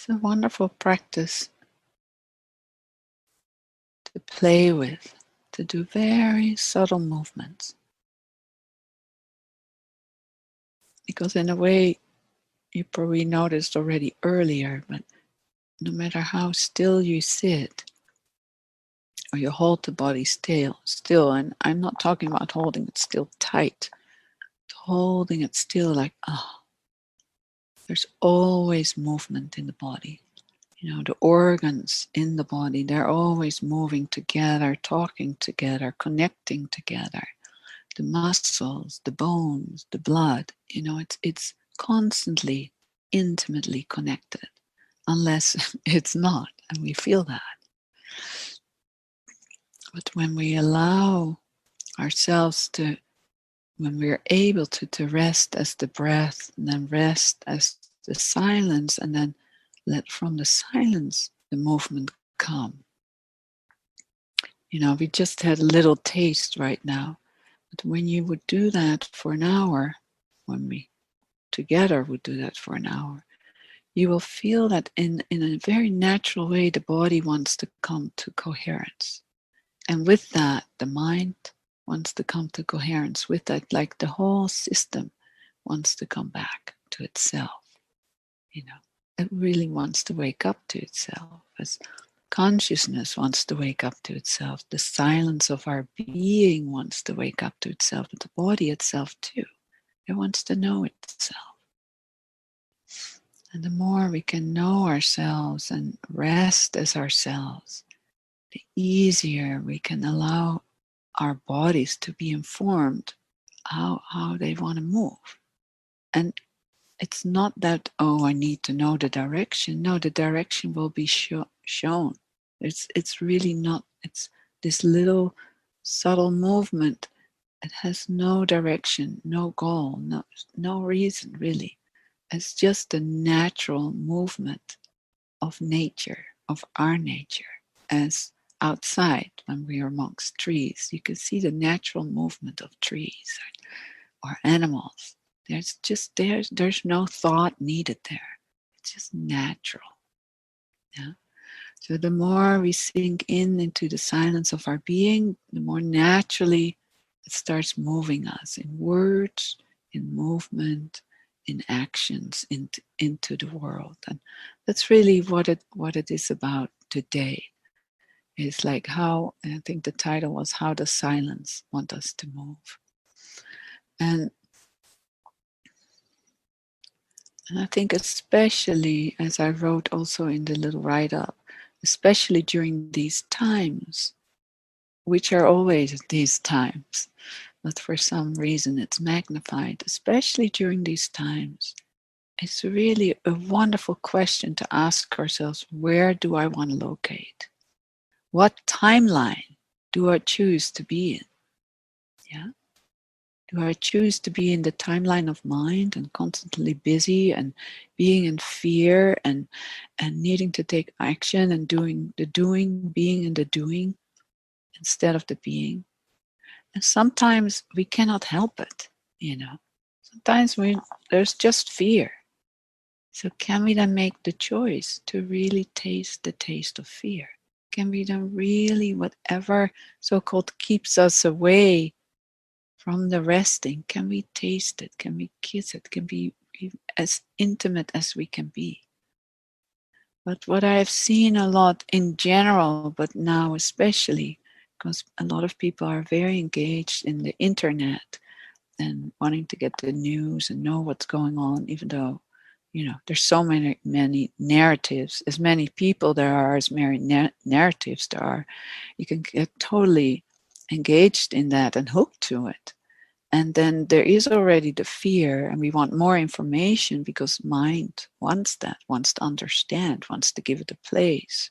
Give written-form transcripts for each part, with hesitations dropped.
It's a wonderful practice to play with, to do very subtle movements. Because in a way, you probably noticed already earlier, but no matter how still you sit, or you hold the body still, and I'm not talking about holding it still tight, holding it still like, there's always movement in the body. You know, the organs in the body, they're always moving together, talking together, connecting together. The muscles, the bones, the blood, you know, it's constantly, intimately connected, unless it's not, and we feel that. But when we allow ourselves to, when we're able to rest as the breath, and then rest as the silence, and then let from the silence the movement come. You know, we just had a little taste right now. But when you would do that for an hour, when we together would do that for an hour, you will feel that in a very natural way, the body wants to come to coherence. And with that, the mind wants to come to coherence. With that, like the whole system wants to come back to itself. You know, it really wants to wake up to itself. As consciousness wants to wake up to itself. The silence of our being wants to wake up to itself, but the body itself too. It wants to know itself. And the more we can know ourselves and rest as ourselves, the easier we can allow our bodies to be informed how they want to move. And it's not that, I need to know the direction. No, the direction will be shown. It's really not. It's this little subtle movement. It has no direction, no goal, no reason really. It's just a natural movement of nature, of our nature. As outside, when we are amongst trees, you can see the natural movement of trees or animals. There's no thought needed there. It's just natural. Yeah. So the more we sink into the silence of our being, the more naturally it starts moving us in words, in movement, in actions, into the world. And that's really what it is about today. It's like how, I think the title was How Does Silence Want Us to Move? And I think especially, as I wrote also in the little write-up, especially during these times, which are always these times, but for some reason it's magnified, especially during these times, it's really a wonderful question to ask ourselves, where do I want to locate? What timeline do I choose to be in? Yeah. Do I choose to be in the timeline of mind and constantly busy and being in fear and needing to take action and being in the doing instead of the being? And sometimes we cannot help it, you know. Sometimes there's just fear. So can we then make the choice to really taste the taste of fear? Can we then really, whatever so-called keeps us away from the resting, can we taste it? Can we kiss it? Can we be as intimate as we can be? But what I have seen a lot in general, but now especially, because a lot of people are very engaged in the internet and wanting to get the news and know what's going on, even though, you know, there's so many narratives, as many people there are, as many narratives there are, you can get totally engaged in that and hooked to it. And then there is already the fear, and we want more information because mind wants that, wants to understand, wants to give it a place,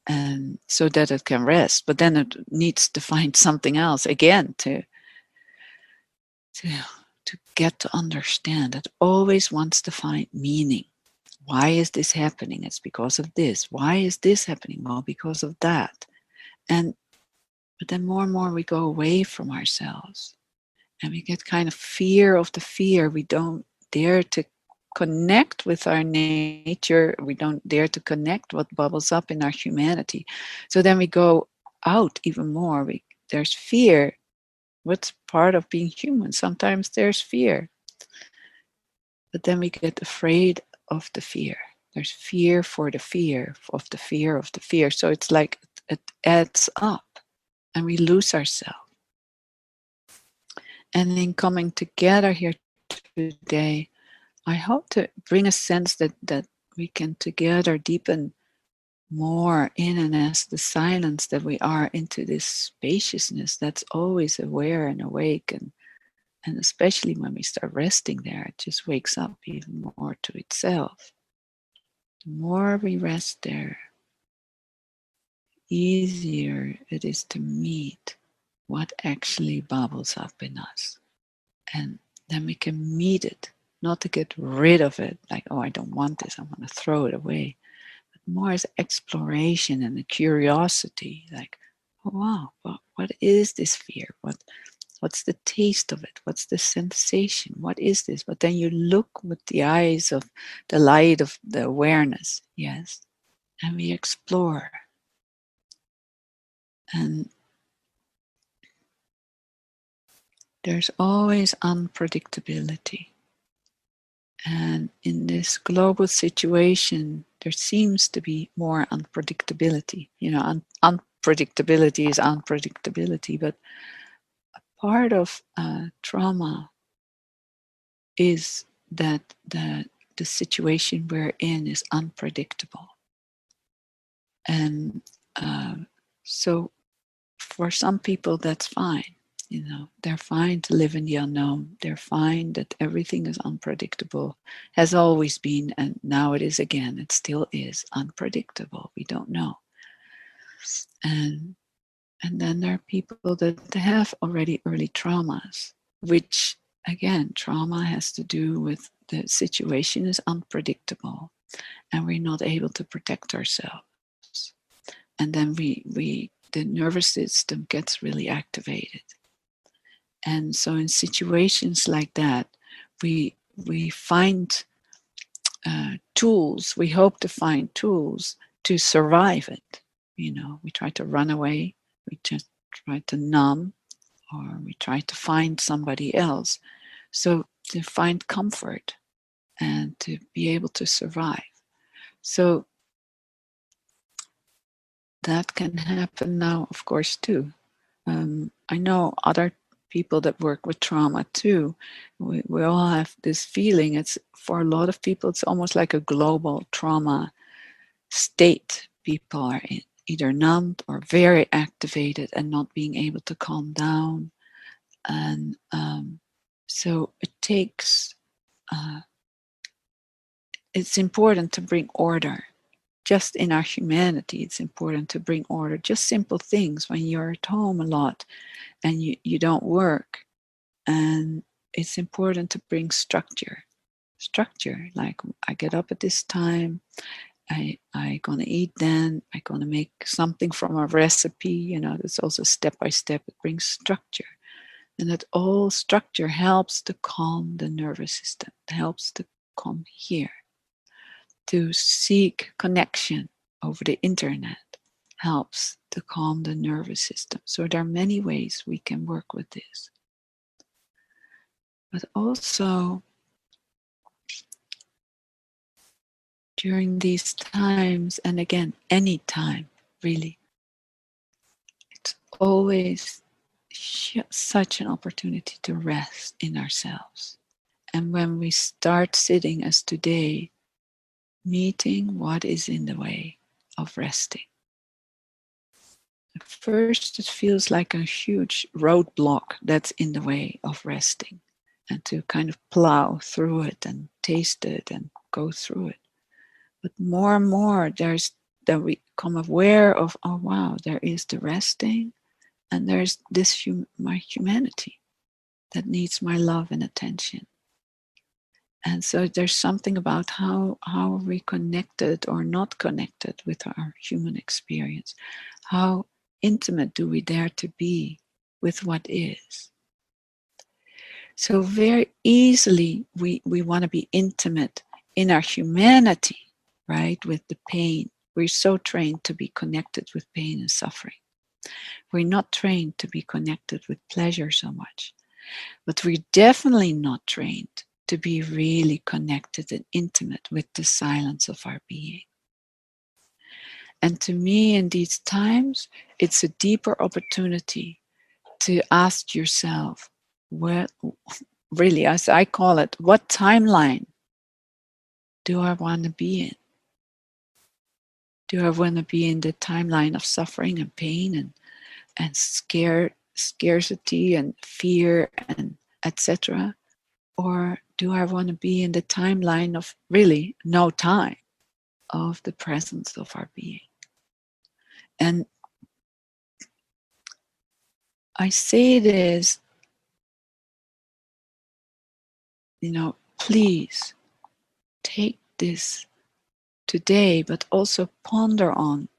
and so that it can rest. But then it needs to find something else again to get to understand. It always wants to find meaning. Why is this happening? It's because of this. Why is this happening? Well, because of that. But then more and more we go away from ourselves. And we get kind of fear of the fear. We don't dare to connect with our nature. We don't dare to connect what bubbles up in our humanity. So then we go out even more. There's fear. What's part of being human? Sometimes there's fear. But then we get afraid of the fear. There's fear for the fear of the fear of the fear. So it's like it adds up and we lose ourselves. And in coming together here today, I hope to bring a sense that we can together deepen more in and as the silence that we are into this spaciousness that's always aware and awake, and especially when we start resting there, it just wakes up even more to itself. The more we rest there, easier it is to meet what actually bubbles up in us. And then we can meet it, not to get rid of it, like, oh, I don't want this, I want to throw it away. But more as exploration and a curiosity, like, oh, wow, what is this fear? What's the taste of it? What's the sensation? What is this? But then you look with the eyes of the light of the awareness, yes, and we explore. And there's always unpredictability. And in this global situation, there seems to be more unpredictability. You know, unpredictability is unpredictability, but a part of trauma is that the situation we're in is unpredictable. And so for some people, that's fine. You know, they're fine to live in the unknown. They're fine that everything is unpredictable, has always been, and now it is again. It still is unpredictable. We don't know. And then there are people that have already early traumas, which again, trauma has to do with the situation is unpredictable and we're not able to protect ourselves. And then the nervous system gets really activated. And so in situations like that, we find tools, we hope to find tools to survive it. You know, we try to run away, we just try to numb, or we try to find somebody else. So to find comfort and to be able to survive. So that can happen now, of course, too. I know other people that work with trauma too. We all have this feeling. It's for a lot of people, it's almost like a global trauma state. People are either numbed or very activated and not being able to calm down. And so it takes, it's important to bring order. Just in our humanity, it's important to bring order. Just simple things when you're at home a lot and you don't work. And it's important to bring structure. Structure, like I get up at this time, I gonna eat then, I gonna make something from a recipe, you know, that's also step by step, it brings structure. And that all structure helps to calm the nervous system, helps to calm here. To seek connection over the internet helps to calm the nervous system. So there are many ways we can work with this. But also, during these times, and again, any time, really, it's always such an opportunity to rest in ourselves. And when we start sitting as today, meeting what is in the way of resting. At first, it feels like a huge roadblock that's in the way of resting, and to kind of plow through it and taste it and go through it. But more and more, that we become aware of, oh wow, there is the resting, and there's this my humanity that needs my love and attention. And so there's something about how are we connected or not connected with our human experience. How intimate do we dare to be with what is? So very easily we want to be intimate in our humanity, right, with the pain. We're so trained to be connected with pain and suffering. We're not trained to be connected with pleasure so much. But we're definitely not trained to be really connected and intimate with the silence of our being. And to me, in these times, it's a deeper opportunity to ask yourself, what really, as I call it, what timeline do I want to be in? Do I want to be in the timeline of suffering and pain and scarcity and fear and etc.? Or do I want to be in the timeline of really no time, of the presence of our being? And I say this, please take this today, but also ponder on,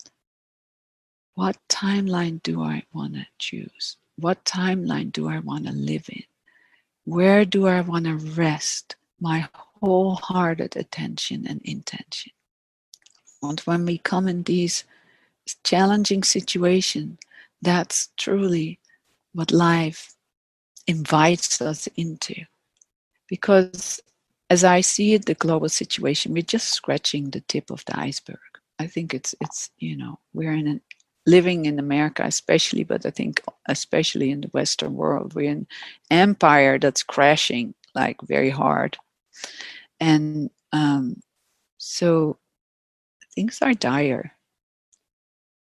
what timeline do I want to choose? What timeline do I want to live in? Where do I want to rest my wholehearted attention and intention? And when we come in these challenging situations, that's truly what life invites us into. Because as I see it, the global situation, we're just scratching the tip of the iceberg. I think it's we're living in America especially, but I think especially in the Western world, we're in empire that's crashing like very hard. And so things are dire.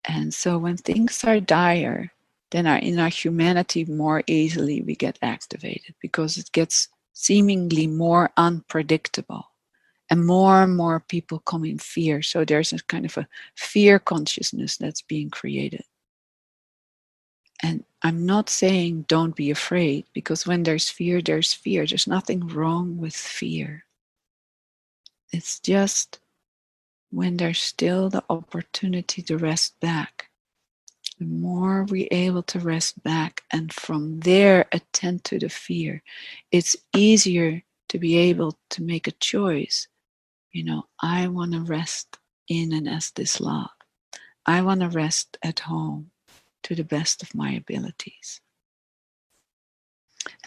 And so when things are dire, then in our humanity more easily we get activated, because it gets seemingly more unpredictable. And more people come in fear. So there's a kind of a fear consciousness that's being created. And I'm not saying don't be afraid, because when there's fear, there's fear. There's nothing wrong with fear. It's just when there's still the opportunity to rest back. The more we're able to rest back and from there attend to the fear, it's easier to be able to make a choice. I want to rest in and as this love. I want to rest at home to the best of my abilities.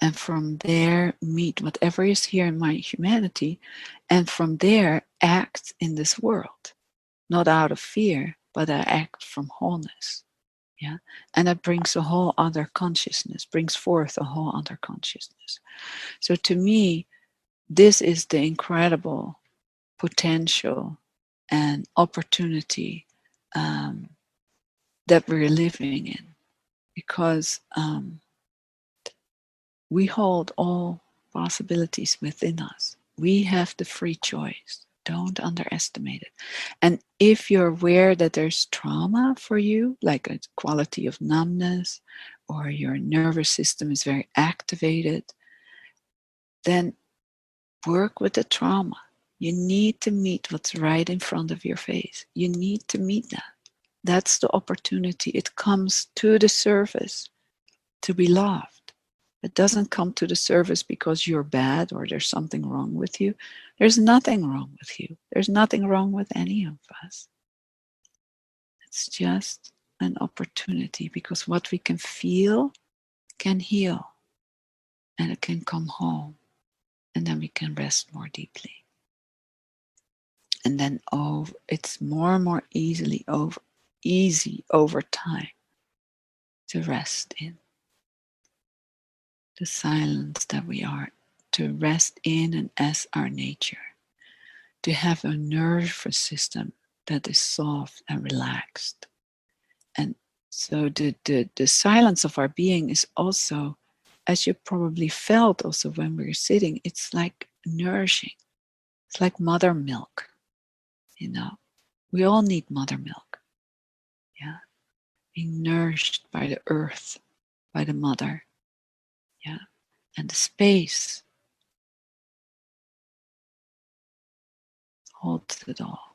And from there, meet whatever is here in my humanity, and from there, act in this world. Not out of fear, but I act from wholeness. Yeah. And that brings a whole other consciousness, brings forth a whole other consciousness. So to me, this is the incredible potential and opportunity that we're living in, because we hold all possibilities within us. We have the free choice. Don't underestimate it. And if you're aware that there's trauma for you, like a quality of numbness, or your nervous system is very activated, then work with the trauma. You need to meet what's right in front of your face. You need to meet that. That's the opportunity. It comes to the surface to be loved. It doesn't come to the surface because you're bad or there's something wrong with you. There's nothing wrong with you. There's nothing wrong with any of us. It's just an opportunity, because what we can feel can heal, and it can come home, and then we can rest more deeply. And then it's more and more easy over time to rest in the silence that we are, to rest in and as our nature, to have a nervous system that is soft and relaxed. And so the silence of our being is also, as you probably felt also when we were sitting, it's like nourishing. It's like mother milk. We all need mother milk. Yeah. Being nourished by the earth, by the mother. Yeah. And the space holds it all.